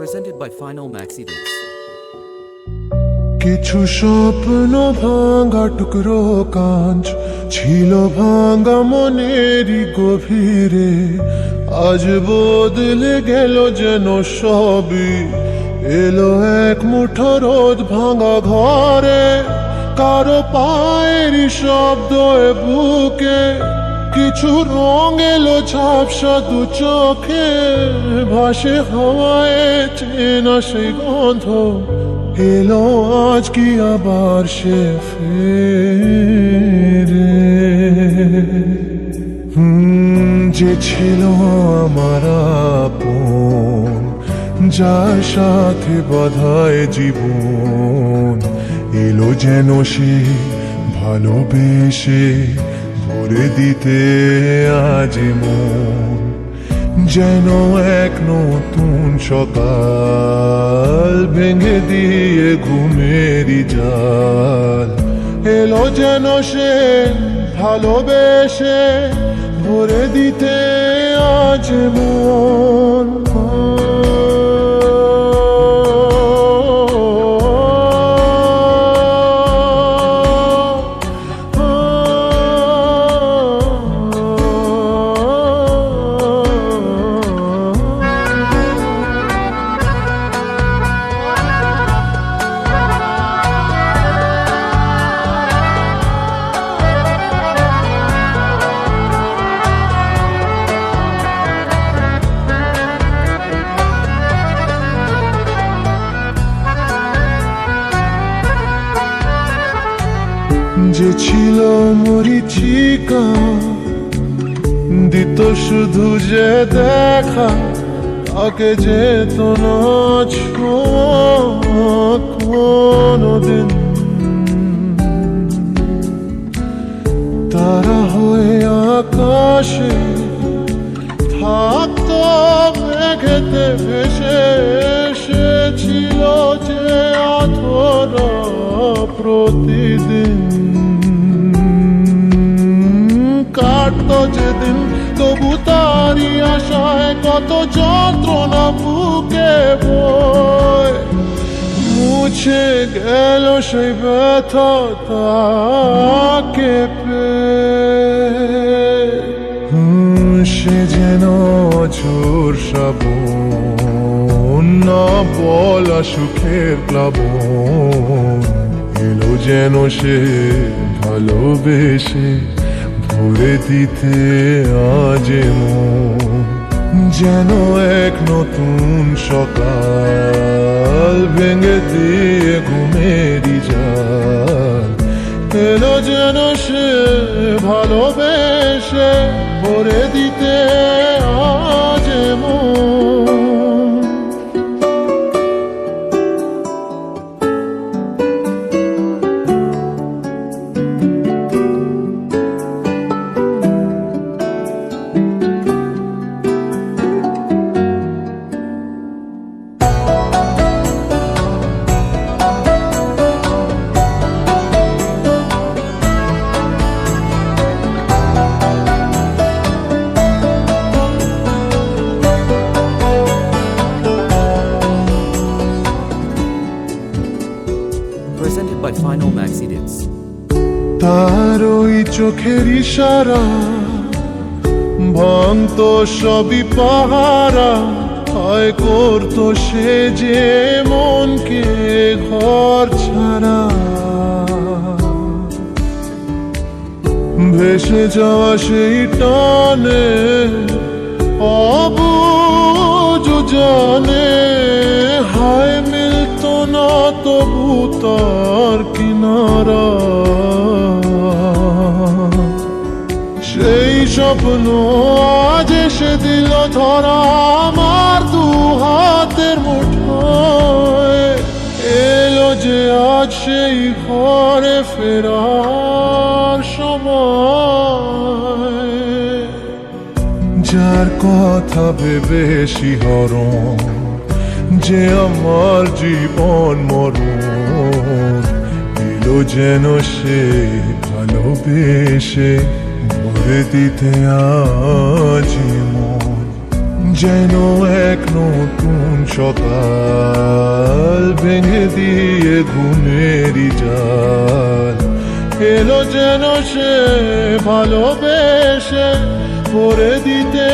Presented by Final Maxi Discs. কিছু স্বপ্ন ভাঙা টুকরো কাঁচ ছিল ভাঙা মনেরই গভীরে, আজ বদলে গেল যেন সবই। এলো এক মুঠো রোদ ভাঙা ঘরে, কারো পায়েরই শব্দ এ বুকে, কিছু রং এলো ঝাপসা দু চোখে, ভাসে হাওয়ায় চেনা সেই গন্ধ। এলো আজ কি আবার সে ফেরে? যে ছিল আমার আপন, যার সাথে বাঁধায় জীবন, এলো যেন সে ভালোবেসে ভরে দিতে আজ মন। যেন এক নতুন সকাল ভেঙে দিয়ে ঘুমেরই জাল, এলো যেন সে ভালোবেসে ভরে দিতে আজ মন। যে ছিল মরিচিকা, দিত শুধু যে দেখা, তাকে যেত না ছোঁয়া কোনোদিন। তারা হয়ে আকাশে থাকতো মেঘেতে ভেসে, এসেছিল যে অধরা প্রতিদিন। কাটতো যেদিন তবু তারই আশায় কত যন্ত্রণা বুকে বয়, মুছে গেল সেই ব্যথা তাকে পেয়ে। সে যেন ঝোর শ্রাবণ, না বলা সুখের প্লাবন, এলো যেন সে ভালোবেসে ভরে দিতে আজ মন। যেন এক নতুন সকাল ভেঙে দিয়ে ঘুমেরই জাল, এলো যেন সে ভালোবেসে ভরে দিতে আজ মন। Presented by Final Maxi Discs. তার ওই চোখের ইশারা ভাঙতো সবই পাহারা, হয় করতো সে যে মনকে ঘর ছাড়া। ভেসে যাওয়া সেই টানে অবুঝ জানে, হায় মিলতো না তবু তার কিনারা। সেই স্বপ্ন আজ এসে দিল ধরা আমার দু হাতের মুঠোয়, এলো যে আজ সেই ঘরে ফেরার সময়। যার কথা ভেবে শিহরণ, যে আমার জীবন মরণ, এলো যেন সে ভালোবেসে ভরে দিতে আজ মন। যেন এক নতুন সকাল ভেঙে দিয়ে ঘুমেরই জাল এলো যেন সে ভালোবেসে করে দিতে